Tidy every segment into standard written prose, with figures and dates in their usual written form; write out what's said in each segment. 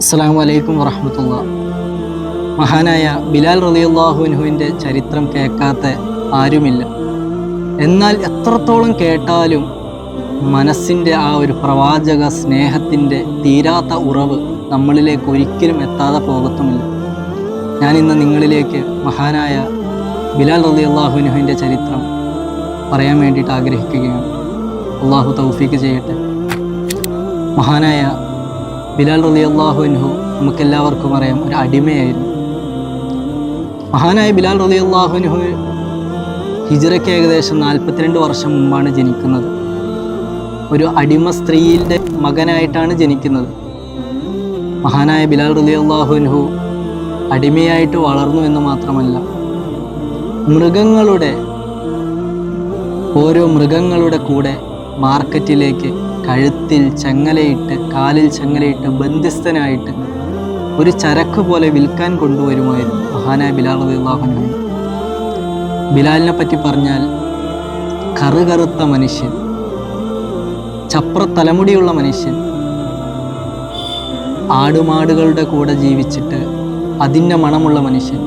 അസ്സലാമു അലൈക്കും വറഹ്മത്തുള്ളാഹി. മഹാനായ ബിലാൽ റളിയല്ലാഹു അൻഹുവിൻ്റെ ചരിത്രം കേൾക്കാത്ത ആരുമില്ല. എന്നാൽ എത്രത്തോളം കേട്ടാലും മനസ്സിൻ്റെ ആ ഒരു പ്രവാചക സ്നേഹത്തിൻ്റെ തീരാത്ത ഉറവ് നമ്മളിലേക്ക് ഒരിക്കലും എത്താതെ പോകത്തുമില്ല. ഞാനിന്ന് നിങ്ങളിലേക്ക് മഹാനായ ബിലാൽ റളിയല്ലാഹു അൻഹുവിൻ്റെ ചരിത്രം പറയാൻ വേണ്ടിയിട്ട് ആഗ്രഹിക്കുകയാണ്. അള്ളാഹു തൗഫീക്ക് ചെയ്യട്ടെ. മഹാനായ ബിലാൽ റളിയല്ലാഹു അൻഹു നമുക്കെല്ലാവർക്കും അറിയാം, ഒരു അടിമയായിരുന്നു. മഹാനായ ബിലാൽ റളിയല്ലാഹു അൻഹു ഹിജ്റയ്ക്ക് ഏകദേശം 42 വർഷം മുമ്പാണ് ജനിക്കുന്നത്. ഒരു അടിമ സ്ത്രീയുടെ മകനായിട്ടാണ് ജനിക്കുന്നത്. മഹാനായ ബിലാൽ റളിയല്ലാഹു അൻഹു അടിമയായിട്ട് വളർന്നു എന്ന് മാത്രമല്ല, ഓരോ മൃഗങ്ങളുടെ കൂടെ മാർക്കറ്റിലേക്ക് കഴുത്തിൽ ചങ്ങലയിട്ട് കാലിൽ ചങ്ങലയിട്ട് ബന്ധിസ്ഥനായിട്ട് ഒരു ചരക്ക് പോലെ വിൽക്കാൻ കൊണ്ടുവരുമായിരുന്നു മഹാനായ ബിലാൽ റളിയല്ലാഹു അൻഹു. ബിലാലിനെ പറ്റി പറഞ്ഞാൽ കറുകറുത്ത മനുഷ്യൻ, ചപ്ര തലമുടിയുള്ള മനുഷ്യൻ, ആടുമാടുകളുടെ കൂടെ ജീവിച്ചിട്ട് അതിൻ്റെ മണമുള്ള മനുഷ്യൻ.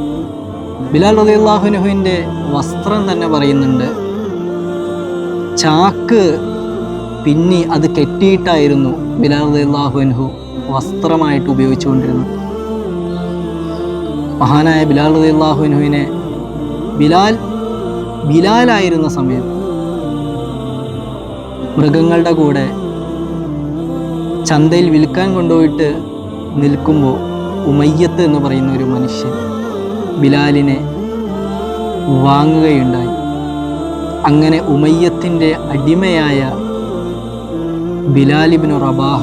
ബിലാൽ റളിയല്ലാഹു അൻഹുവിൻ്റെ വസ്ത്രം തന്നെ പറയുന്നുണ്ട്, ചാക്ക് പിന്നി അത് കെട്ടിയിട്ടായിരുന്നു ബിലാൽ റളിയല്ലാഹു അൻഹു വസ്ത്രമായിട്ട് ഉപയോഗിച്ചുകൊണ്ടിരുന്നത്. മഹാനായ ബിലാൽ റളിയല്ലാഹു അൻഹുവിനെ ബിലാലായിരുന്ന സമയത്ത് മൃഗങ്ങളുടെ കൂടെ ചന്തയിൽ വിൽക്കാൻ കൊണ്ടുപോയിട്ട് നിൽക്കുമ്പോൾ ഉമയ്യത്ത് എന്ന് പറയുന്ന ഒരു മനുഷ്യൻ ബിലാലിനെ വാങ്ങുകയുണ്ടായി. അങ്ങനെ ഉമയ്യത്തിൻ്റെ അടിമയായ ബിലാൽ ഇബ്നു റബാഹ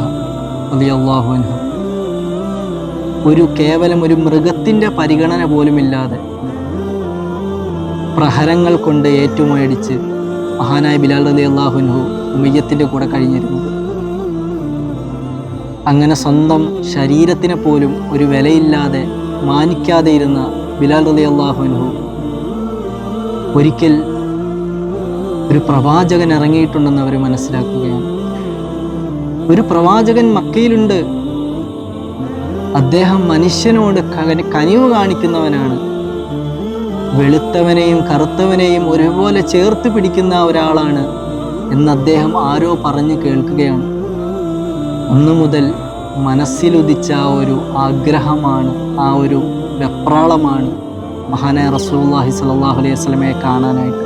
റളിയല്ലാഹു അൻഹു കേവലം ഒരു മൃഗത്തിൻ്റെ പരിഗണന പോലുമില്ലാതെ പ്രഹരങ്ങൾ കൊണ്ട് ഏറ്റുമേടിച്ച് മഹാനായ ബിലാൽ റളിയല്ലാഹു അൻഹു ഉമയ്യത്തിൻ്റെ കൂടെ കഴിഞ്ഞിരുന്നു. അങ്ങനെ സ്വന്തം ശരീരത്തിനെ പോലും ഒരു വിലയില്ലാതെ മാനിക്കാതെ ഇരുന്ന ബിലാൽ റളിയല്ലാഹു അൻഹു ഒരിക്കൽ ഒരു പ്രവാചകൻ ഇറങ്ങിയിട്ടുണ്ടെന്ന് അവർ മനസ്സിലാക്കുകയാണ്. ഒരു പ്രവാചകൻ മക്കയിലുണ്ട്, അദ്ദേഹം മനുഷ്യനോട് കനിവ് കാണിക്കുന്നവനാണ്, വെളുത്തവനെയും കറുത്തവനെയും ഒരുപോലെ ചേർത്ത് പിടിക്കുന്ന ഒരാളാണ് എന്ന് അദ്ദേഹം ആരോ പറഞ്ഞ് കേൾക്കുകയാണ്. അന്നു മുതൽ മനസ്സിലുദിച്ച ആ ഒരു ആഗ്രഹമാണ്, ആ ഒരു വെപ്രാളമാണ് മഹാനായ റസൂലുള്ളാഹി സ്വല്ലല്ലാഹു അലൈഹി വസല്ലമയെ കാണാനായിട്ട്.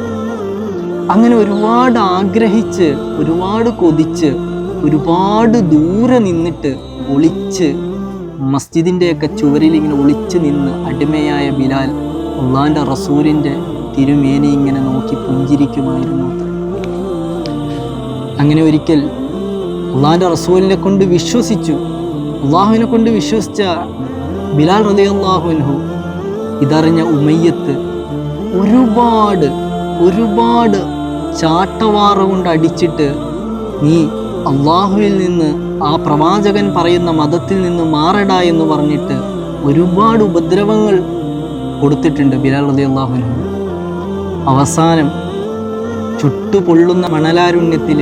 അങ്ങനെ ഒരുപാട് ആഗ്രഹിച്ച്, ഒരുപാട് കൊതിച്ച്, ഒരുപാട് ദൂരെ നിന്നിട്ട് ഒളിച്ച് മസ്ജിദിൻ്റെയൊക്കെ ചുവരിൽ ഇങ്ങനെ ഒളിച്ച് നിന്ന് അടിമയായ ബിലാൽ അള്ളാഹിൻ്റെ റസൂലിൻ്റെ തിരുമേനി ഇങ്ങനെ നോക്കി പുഞ്ചിരിക്കുമായിരുന്നു. അങ്ങനെ ഒരിക്കൽ അള്ളാഹിൻ്റെ റസൂലിനെ കൊണ്ട് അള്ളാഹുവിനെ കൊണ്ട് വിശ്വസിച്ച ബിലാൽ റളിയല്ലാഹു അൻഹു ഇതറിഞ്ഞ ഉമയ്യത്ത് ഒരുപാട് ചാട്ടവാറ കൊണ്ട് അടിച്ചിട്ട്, നീ അള്ളാഹുവിൽ നിന്ന്, ആ പ്രവാചകൻ പറയുന്ന മതത്തിൽ നിന്ന് മാറടാ എന്ന് പറഞ്ഞിട്ട് ഒരുപാട് ഉപദ്രവങ്ങൾ കൊടുത്തിട്ടുണ്ട് ബിലാൽ റളിയല്ലാഹു അൻഹു. അവസാനം ചുട്ടുപൊള്ളുന്ന മണലാരുണ്യത്തിൽ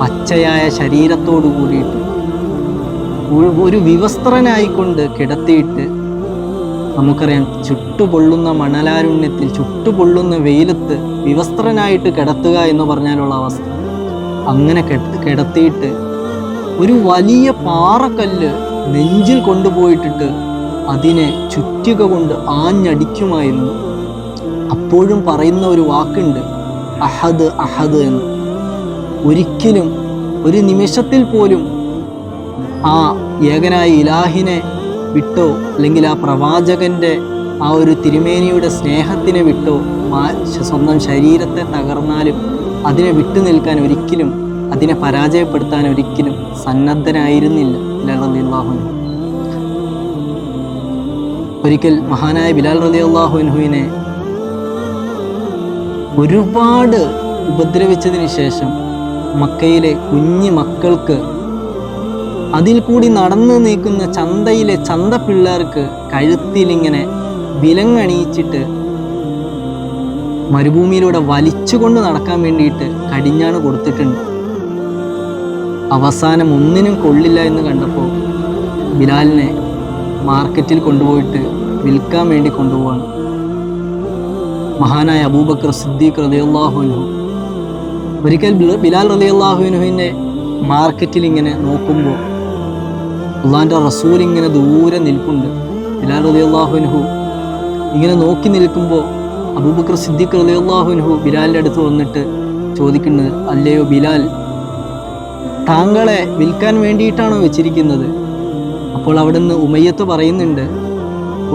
പച്ചയായ ശരീരത്തോടു കൂടിയിട്ട് ഒരു വിവസ്ത്രനായിക്കൊണ്ട് കിടത്തിയിട്ട്, നമുക്കറിയാം ചുട്ടുപൊള്ളുന്ന മണലാരുണ്യത്തിൽ, ചുട്ടുപൊള്ളുന്ന വെയിലത്ത് വിവസ്ത്രനായിട്ട് കിടത്തുക എന്ന് പറഞ്ഞാലുള്ള അവസ്ഥ. അങ്ങനെ കിടത്തിയിട്ട് ഒരു വലിയ പാറക്കല്ല് നെഞ്ചിൽ കൊണ്ടുപോയിട്ടിട്ട് അതിനെ ചുറ്റിക കൊണ്ട് ആഞ്ഞടിക്കുമായിരുന്നു. അപ്പോഴും പറയുന്ന ഒരു വാക്കുണ്ട്, അഹദ് അഹദ് എന്ന്. ഒരിക്കലും ഒരു നിമിഷത്തിൽ പോലും ആ ഏകനായ ഇലാഹിനെ വിട്ടോ, അല്ലെങ്കിൽ ആ പ്രവാചകൻ്റെ ആ ഒരു തിരുമേനിയുടെ സ്നേഹത്തിനെ വിട്ടോ, സ്വന്തം ശരീരത്തെ തകർന്നാലും അതിനെ വിട്ടു നിൽക്കാൻ ഒരിക്കലും, അതിനെ പരാജയപ്പെടുത്താൻ ഒരിക്കലും സന്നദ്ധനായിരുന്നില്ല ബിലാൽ റളിയല്ലാഹു അൻഹു. ഒരിക്കൽ മഹാനായ ബിലാൽ റളിയല്ലാഹു അൻഹുവിനെ ഒരുപാട് ഉപദ്രവിച്ചതിന് ശേഷം മക്കയിലെ കുഞ്ഞു മക്കൾക്ക്, അതിൽ കൂടി നടന്നു നീക്കുന്ന ചന്തയിലെ പിള്ളേർക്ക് കഴുത്തിലിങ്ങനെ വിലങ്ങണിയിച്ചിട്ട് മരുഭൂമിയിലൂടെ വലിച്ചുകൊണ്ട് നടക്കാൻ വേണ്ടിയിട്ട് കടിഞ്ഞാണ് കൊടുത്തിട്ടുണ്ട്. അവസാനം ഒന്നിനും കൊള്ളില്ല എന്ന് കണ്ടപ്പോൾ ബിലാലിനെ മാർക്കറ്റിൽ കൊണ്ടുപോയിട്ട് വിൽക്കാൻ വേണ്ടി കൊണ്ടുപോവാണ്. മഹാനായ അബൂബക്കർ സിദ്ദീഖ് റളിയല്ലാഹു അൻഹു ഒരിക്കൽ ബിലാൽ റളിയല്ലാഹു അൻഹുവിനെ മാർക്കറ്റിൽ ഇങ്ങനെ നോക്കുമ്പോൾ അള്ളാഹിൻ്റെ റസൂൽ ഇങ്ങനെ ദൂരെ നിൽപ്പുണ്ട്. ബിലാൽ റളിയല്ലാഹു അൻഹു ഇങ്ങനെ നോക്കി നിൽക്കുമ്പോൾ അബൂബക്കർ സിദ്ദീഖ് റളിയല്ലാഹു അൻഹു ബിലാലിൻ്റെ അടുത്ത് വന്നിട്ട് ചോദിക്കുന്നത്, അല്ലയോ ബിലാൽ, താങ്കളെ വിൽക്കാൻ വേണ്ടിയിട്ടാണോ വെച്ചിരിക്കുന്നത്? അപ്പോൾ അവിടുന്ന് ഉമയ്യത്ത് പറയുന്നുണ്ട്,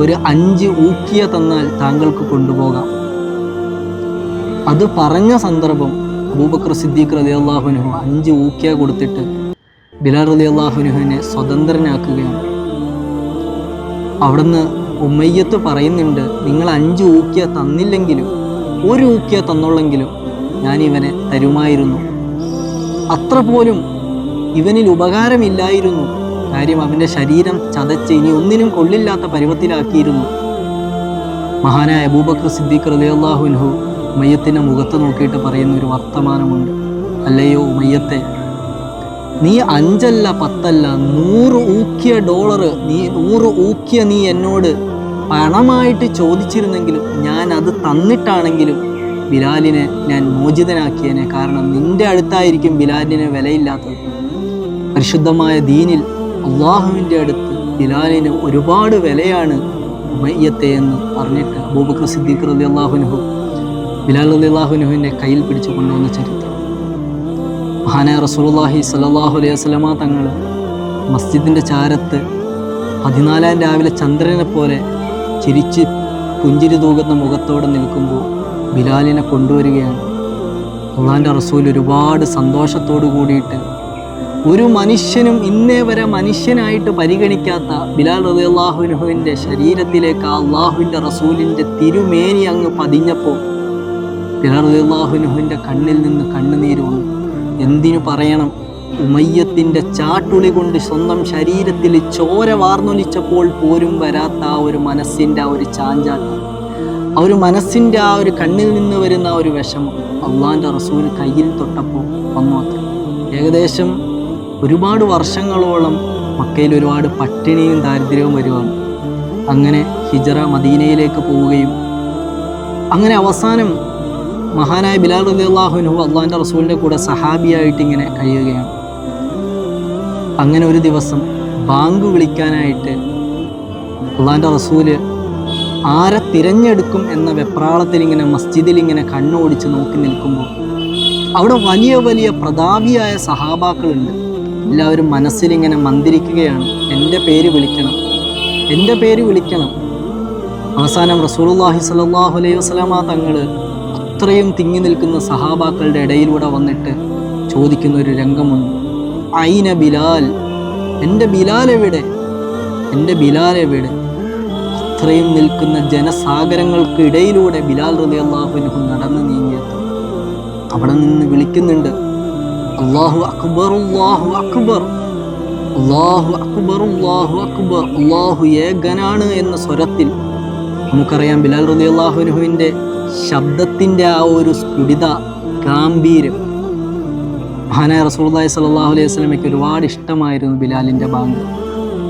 ഒരു 5 ഊക്കിയ തന്നാൽ താങ്കൾക്ക് കൊണ്ടുപോകാം. അത് പറഞ്ഞ സന്ദർഭം അബൂബക്കർ സിദ്ദീഖ് റളിയല്ലാഹു അൻഹു 5 ഊക്കിയ കൊടുത്തിട്ട് ബിലാൽ റളിയല്ലാഹു അൻഹുവിനെ സ്വതന്ത്രനാക്കുകയാണ്. അവിടുന്ന് ഉമയ്യത്ത് പറയുന്നുണ്ട്, നിങ്ങൾ 5 ഊക്കിയ തന്നില്ലെങ്കിലും 1 ഊക്കിയ തന്നുള്ളെങ്കിലും ഞാൻ ഇവനെ തരുമായിരുന്നു. അത്ര പോലും ഇവനിൽ ഉപകാരമില്ലായിരുന്നു. കാര്യം അവൻ്റെ ശരീരം ചതച്ച് ഇനി ഒന്നിനും കൊള്ളില്ലാത്ത പരുവത്തിലാക്കിയിരുന്നു. മഹാനായ അബൂബക്കർ സിദ്ദീഖ് റളിയല്ലാഹു അൻഹു ഉമയ്യത്തിൻ്റെ മുഖത്ത് നോക്കിയിട്ട് പറയുന്ന ഒരു വർത്തമാനമുണ്ട്, അല്ലയോ ഉമയ്യത്തെ, നീ 5 അല്ല 10 അല്ല 100 ഊക്കിയ ഡോളർ, 100 ഊക്കിയ നീ എന്നോട് പണമായിട്ട് ചോദിച്ചിരുന്നെങ്കിലും ഞാൻ അത് തന്നിട്ടാണെങ്കിലും ബിലാലിനെ ഞാൻ മോചിതനാക്കിയനെ. കാരണം നിന്റെ അടുത്തായിരിക്കും ബിലാലിന് വിലയില്ലാത്തത്. പരിശുദ്ധമായ ദീനിൽ അള്ളാഹുവിൻ്റെ അടുത്ത് ബിലാലിന് ഒരുപാട് വിലയാണ് ഉമയ്യത്തെ എന്ന് പറഞ്ഞിട്ട് അബൂബക്കർ സിദ്ദീഖ് റളിയല്ലാഹു അൻഹു ബിലാൽ റളിയല്ലാഹു അൻഹുവിൻ്റെ കയ്യിൽ പിടിച്ചു കൊണ്ടുവന്ന ചരിത്രം. മഹാനായ റസൂലുള്ളാഹി സ്വല്ലല്ലാഹു അലൈഹി വസല്ലമ തങ്ങൾ മസ്ജിദിൻ്റെ ചാരത്ത് 14 രാവിലെ ചന്ദ്രനെ പോലെ ചിരിച്ച് പുഞ്ചിരി തൂകുന്ന മുഖത്തോടെ നിൽക്കുമ്പോൾ ബിലാലിനെ കൊണ്ടുവരികയാണ്. അള്ളാഹിൻ്റെ റസൂൽ ഒരുപാട് സന്തോഷത്തോടു കൂടിയിട്ട് ഒരു മനുഷ്യനും ഇന്നേ വരെ മനുഷ്യനായിട്ട് പരിഗണിക്കാത്ത ബിലാൽ റളിയല്ലാഹു അൻഹുവിൻ്റെ ശരീരത്തിലേക്ക് അള്ളാഹുവിൻ്റെ റസൂലിൻ്റെ തിരുമേനി അങ്ങ് പതിഞ്ഞപ്പോൾ ബിലാൽ റളിയല്ലാഹു അൻഹുവിൻ്റെ കണ്ണിൽ നിന്ന് കണ്ണുനീര് വന്നു. എന്തിനു പറയണം, ഉമയ്യത്തിൻ്റെ ചാട്ടുളി കൊണ്ട് സ്വന്തം ശരീരത്തിൽ ചോര വാർന്നൊലിച്ചപ്പോൾ പോലും വരാത്ത ആ ഒരു മനസ്സിൻ്റെ ആ ഒരു ചാഞ്ചാട്ടം, ആ ഒരു മനസ്സിൻ്റെ ആ ഒരു കണ്ണിൽ നിന്ന് വരുന്ന ആ ഒരു വിഷമം അള്ളാഹിൻ്റെ റസൂൽ കയ്യിൽ തൊട്ടപ്പോൾ വന്നു. അത്ര ഏകദേശം ഒരുപാട് വർഷങ്ങളോളം മക്കയിൽ ഒരുപാട് പട്ടിണിയും ദാരിദ്ര്യവും വരുവാണ്. അങ്ങനെ ഹിജറ മദീനയിലേക്ക് പോവുകയും അങ്ങനെ അവസാനം മഹാനായ ബിലാൽ റളിയല്ലാഹു അൻഹു അള്ളാഹിൻ്റെ റസൂലിൻ്റെ കൂടെ സഹാബിയായിട്ട് ഇങ്ങനെ കഴിയുകയാണ്. അങ്ങനെ ഒരു ദിവസം ബാങ്ക് വിളിക്കാനായിട്ട് അള്ളാഹിൻ്റെ റസൂല് ആരെ തിരഞ്ഞെടുക്കും എന്ന വെപ്രാളത്തിൽ ഇങ്ങനെ മസ്ജിദിൽ ഇങ്ങനെ കണ്ണോടിച്ച് നോക്കി നിൽക്കുമ്പോൾ അവിടെ വലിയ വലിയ പ്രതാപിയായ സഹാബാക്കളുണ്ട്. എല്ലാവരും മനസ്സിലിങ്ങനെ മന്ദിരിക്കുകയാണ്, എൻ്റെ പേര് വിളിക്കണം, എൻ്റെ പേര് വിളിക്കണം. അവസാനം റസൂലുള്ളാഹി സ്വല്ലല്ലാഹു അലൈഹി വസല്ലമ തങ്ങൾ അത്രയും തിങ്ങി നിൽക്കുന്ന സഹാബാക്കളുടെ ഇടയിലൂടെ വന്നിട്ട് ചോദിക്കുന്ന ഒരു രംഗമുണ്ട്, ഐന ബിലാൽ, എൻ്റെ ബിലാൽ എവിടെ, എൻ്റെ ബിലാൽ എവിടെ? അത്രയും നിൽക്കുന്ന ജനസാഗരങ്ങൾക്ക് ഇടയിലൂടെ ബിലാൽ റളിയല്ലാഹു അൻഹു നടന്നു നീങ്ങിയെത്തും. അവിടെ നിന്ന് വിളിക്കുന്നുണ്ട്, അല്ലാഹു അക്ബർ, അല്ലാഹു അക്ബർ, അല്ലാഹു അക്ബർ, അല്ലാഹു അക്ബർ, അല്ലാഹു ഏകനാണ് എന്ന സ്വരത്തിൽ. നമുക്കറിയാം ബിലാൽ റളിയല്ലാഹു അൻഹുവിൻ്റെ ശബ്ദത്തിൻ്റെ ആ ഒരു സ്ഫുടിത ഗാംഭീര്യം. മഹാനായ റസൂലുള്ളാഹി സ്വല്ലല്ലാഹു അലൈഹി വസല്ലമയ്ക്ക് ഒരുപാട് ഇഷ്ടമായിരുന്നു ബിലാലിൻ്റെ ബാങ്ക്.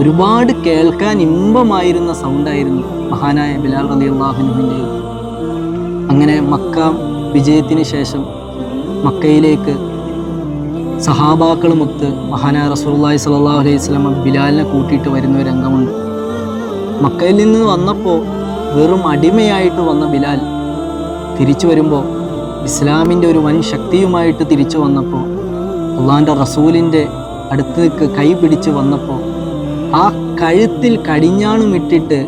ഒരുപാട് കേൾക്കാൻ ഇമ്പമായിരുന്ന സൗണ്ടായിരുന്നു മഹാനായ ബിലാൽ റളിയല്ലാഹു അൻഹുവിൻ്റെ. അങ്ങനെ മക്ക വിജയത്തിന് ശേഷം മക്കയിലേക്ക് സഹാബാക്കളുമൊത്ത് മഹാനായ റസൂലുള്ളാഹി സ്വല്ലല്ലാഹു അലൈഹി വസല്ലമ ബിലാലിനെ കൂട്ടിയിട്ട് വരുന്ന ഒരു രംഗമുണ്ട്. മക്കയിൽ നിന്ന് വന്നപ്പോൾ വെറും അടിമയായിട്ട് വന്ന ബിലാൽ തിരിച്ചു വരുമ്പോൾ ഇസ്ലാമിൻ്റെ ഒരു വൻ ശക്തിയുമായിട്ട് തിരിച്ചു വന്നപ്പോൾ അള്ളാഹിൻ്റെ റസൂലിൻ്റെ അടുത്തേക്ക് കൈ പിടിച്ച് വന്നപ്പോൾ ആ കഴുത്തിൽ കടിഞ്ഞാണും ഇട്ടിട്ട്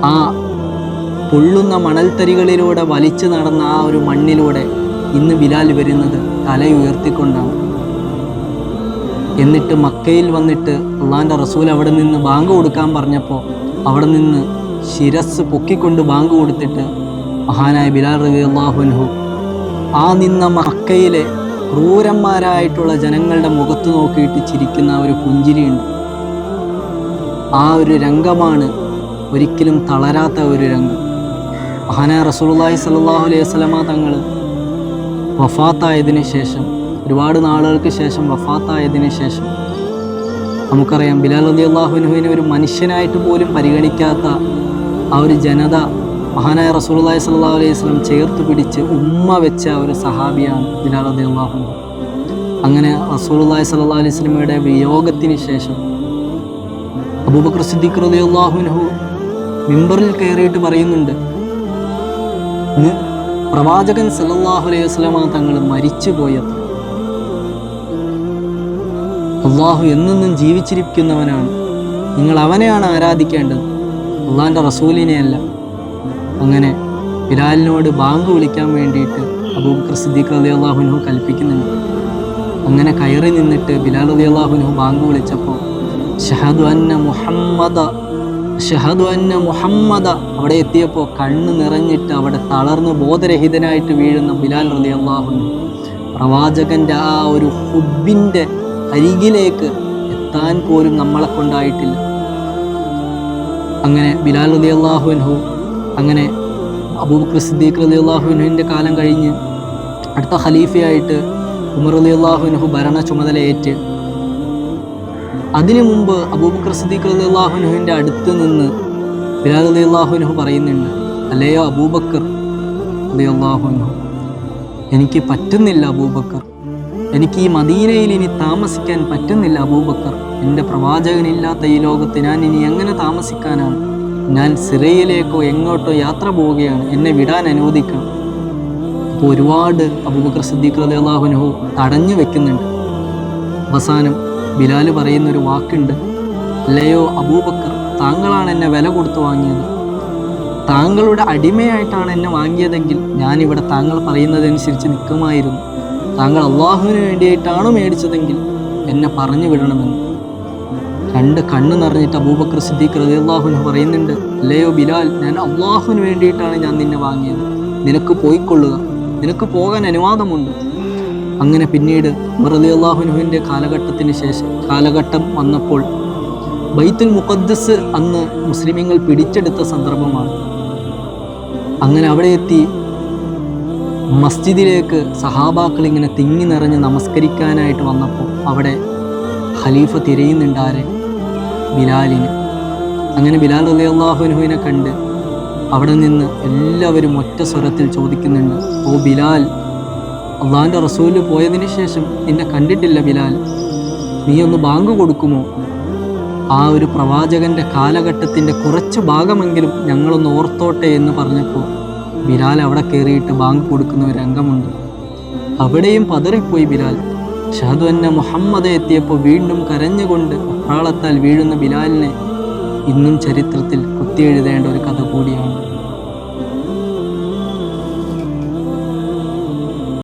ആ പൊള്ളുന്ന മണൽത്തരികളിലൂടെ വലിച്ചു നടന്ന ആ ഒരു മണ്ണിലൂടെ ഇന്ന് ബിലാൽ വരുന്നത് തലയുയർത്തിക്കൊണ്ടാണ്. എന്നിട്ട് മക്കയിൽ വന്നിട്ട് അള്ളാഹിൻ്റെ റസൂൽ അവിടെ നിന്ന് ബാങ്ക് കൊടുക്കാൻ പറഞ്ഞപ്പോൾ അവിടെ നിന്ന് ശിരസ് പൊക്കിക്കൊണ്ട് ബാങ്ക് കൊടുത്തിട്ട് മഹാനായ ബിലാൽ റളിയല്ലാഹു അൻഹു ആ നിന്ന മക്കയിലെ ക്രൂരന്മാരായിട്ടുള്ള ജനങ്ങളുടെ മുഖത്ത് നോക്കിയിട്ട് ചിരിക്കുന്ന ഒരു പുഞ്ചിരിയുണ്ട്. ആ ഒരു രംഗമാണ് ഒരിക്കലും തളരാത്ത ഒരു രംഗം. മഹാനായ റസൂലുള്ളാഹി സ്വല്ലല്ലാഹു അലൈഹി വസല്ലമ തങ്ങൾ വഫാത്തായതിനു ശേഷം, ഒരുപാട് നാളുകൾക്ക് ശേഷം വഫാത്തായതിനു ശേഷം നമുക്കറിയാം ബിലാൽ റളിയല്ലാഹു അൻഹുവിനെ ഒരു മനുഷ്യനായിട്ട് പോലും പരിഗണിക്കാത്ത ആ ഒരു ജനത മഹാനായ റസൂലുള്ളാഹി സ്വല്ലല്ലാഹു അലൈഹി വസല്ലം ചേർത്ത് പിടിച്ച് ഉമ്മ വെച്ച ഒരു സഹാബിയാണ് ബിലാൽ റളിയല്ലാഹു അൻഹു. അങ്ങനെ റസൂലുള്ളാഹി സ്വല്ലല്ലാഹു അലൈഹി വസല്ലമയുടെ വിയോഗത്തിന് ശേഷം അബൂബക്കർ സിദ്ദീഖ് റളിയല്ലാഹു അൻഹു മിമ്പറിൽ കയറിയിട്ട് പറയുന്നുണ്ട്, പ്രവാചകൻ സല്ലല്ലാഹു അലൈഹി വസല്ലമ തങ്ങൾ മരിച്ചു പോയത്, അള്ളാഹു എന്നെന്നും ജീവിച്ചിരിക്കുന്നവനാണ്, നിങ്ങൾ അവനെയാണ് ആരാധിക്കേണ്ടത്, അള്ളാഹിൻ്റെ റസൂലിനെയല്ല. അങ്ങനെ ബിലാലിനോട് ബാങ്ക് വിളിക്കാൻ വേണ്ടിയിട്ട് അബൂബക്കർ സിദ്ദീഖ് റളിയല്ലാഹു അൻഹു കൽപ്പിക്കുന്നുണ്ട്. അങ്ങനെ കയറി നിന്നിട്ട് ബിലാൽ റളിയല്ലാഹു അൻഹു ബാങ്ക് വിളിച്ചപ്പോൾ ഷഹദു അന്ന മുഹമ്മദ അവിടെ എത്തിയപ്പോൾ കണ്ണ് നിറഞ്ഞിട്ട് അവിടെ തളർന്ന് ബോധരഹിതനായിട്ട് വീഴുന്ന ബിലാൽ റളിയല്ലാഹു അൻഹു പ്രവാചകൻ്റെ ആ ഒരു ഹുബ്ബിൻ്റെ അരികിലേക്ക് എത്താൻ പോലും നമ്മളെ കൊണ്ടായിട്ടില്ല. അങ്ങനെ ബിലാൽ റളിയല്ലാഹു അൻഹു അങ്ങനെ അബൂബക്കർ സിദ്ദീഖ് റളിയല്ലാഹു അൻഹുവിൻ്റെ കാലം കഴിഞ്ഞ് അടുത്ത ഖലീഫയായിട്ട് ഉമർ റളിയല്ലാഹു അൻഹു ഭരണ ചുമതലയേറ്റ്. അതിനു മുമ്പ് അബൂബക്കർ സിദ്ദീഖ് റളിയല്ലാഹു അൻഹുവിൻ്റെ അടുത്ത് നിന്ന് ബിലാൽ റളിയല്ലാഹു അൻഹു പറയുന്നുണ്ട്, അല്ലയോ അബൂബക്കർ റളിയല്ലാഹു അൻഹു, എനിക്ക് പറ്റുന്നില്ല അബൂബക്കർ, എനിക്ക് ഈ മദീനയിൽ ഇനി താമസിക്കാൻ പറ്റുന്നില്ല അബൂബക്കർ, എൻ്റെ പ്രവാചകനില്ലാത്ത ഈ ലോകത്ത് ഞാൻ ഇനി എങ്ങനെ താമസിക്കാനാണ്? ഞാൻ സിറിയയിലേക്കോ എങ്ങോട്ടോ യാത്ര പോവുകയാണ്, എന്നെ വിടാൻ അനുവദിക്കണം. അപ്പോൾ ഒരുപാട് അബൂബക്കർ സിദ്ദീഖ് റളിയല്ലാഹു അൻഹു തടഞ്ഞു വെക്കുന്നുണ്ട്. അവസാനം ബിലാൽ പറയുന്നൊരു വാക്കുണ്ട്, അല്ലയോ അബൂബക്കർ, താങ്കളാണ് എന്നെ വില കൊടുത്തു വാങ്ങിയത്, താങ്കളുടെ അടിമയായിട്ടാണ് എന്നെ വാങ്ങിയതെങ്കിൽ ഞാനിവിടെ താങ്കൾ പറയുന്നതനുസരിച്ച് നിൽക്കുമായിരുന്നു. താങ്കൾ അള്ളാഹുവിന് വേണ്ടിയിട്ടാണോ മേടിച്ചതെങ്കിൽ എന്നെ പറഞ്ഞു വിടണമെന്ന്. രണ്ട് കണ്ണ് നിറഞ്ഞിട്ട് അബൂബക്കർ സിദ്ദീഖ് റളിയല്ലാഹു അൻഹു പറയുന്നുണ്ട്, അല്ലയോ ബിലാൽ, ഞാൻ അള്ളാഹുവിന് വേണ്ടിയിട്ടാണ് ഞാൻ നിന്നെ വാങ്ങിയത്, നിനക്ക് പോയിക്കൊള്ളുക, നിനക്ക് പോകാൻ അനുവാദമുണ്ട്. അങ്ങനെ പിന്നീട് ഉമർ റളിയല്ലാഹു അൻഹുവിൻ്റെ കാലഘട്ടം വന്നപ്പോൾ ബൈത്തുൽ മുഖദ്ദസ് അന്ന് മുസ്ലിമീങ്ങൾ പിടിച്ചെടുത്ത സന്ദർഭമാണ്. അങ്ങനെ അവിടെ എത്തി മസ്ജിദിലേക്ക് സഹാബാക്കൾ ഇങ്ങനെ തിങ്ങി നിറഞ്ഞ് നമസ്കരിക്കാനായിട്ട് വന്നപ്പോൾ അവിടെ ഖലീഫ തിരയുന്നുണ്ട് ആരെ? ബിലാലിന്. അങ്ങനെ ബിലാൽ റളിയല്ലാഹു അൻഹുവിനെ കണ്ട് അവിടെ നിന്ന് എല്ലാവരും ഒറ്റ സ്വരത്തിൽ ചോദിക്കുന്നുണ്ട്, ഓ ബിലാൽ, അള്ളാഹിൻ്റെ റസൂല് പോയതിന് ശേഷം നിന്നെ കണ്ടിട്ടില്ല ബിലാൽ, നീ ഒന്ന് ബാങ്ക് കൊടുക്കുമോ? ആ ഒരു പ്രവാചകൻ്റെ കാലഘട്ടത്തിൻ്റെ കുറച്ച് ഭാഗമെങ്കിലും ഞങ്ങളൊന്ന് ഓർത്തോട്ടെ എന്ന് പറഞ്ഞപ്പോൾ ബിലാൽ അവിടെ കയറിയിട്ട് ബാങ്ക് കൊടുക്കുന്ന ഒരു രംഗമുണ്ട്. അവിടെയും പതറിപ്പോയി ബിലാൽ. ഷഹദു അന്ന മുഹമ്മദ് എത്തിയപ്പോൾ വീണ്ടും കരഞ്ഞുകൊണ്ട് അപ്രാളത്താൽ വീഴുന്ന ബിലാലിനെ ഇന്നും ചരിത്രത്തിൽ കുത്തിയെഴുതേണ്ട ഒരു കഥ കൂടിയാണ്.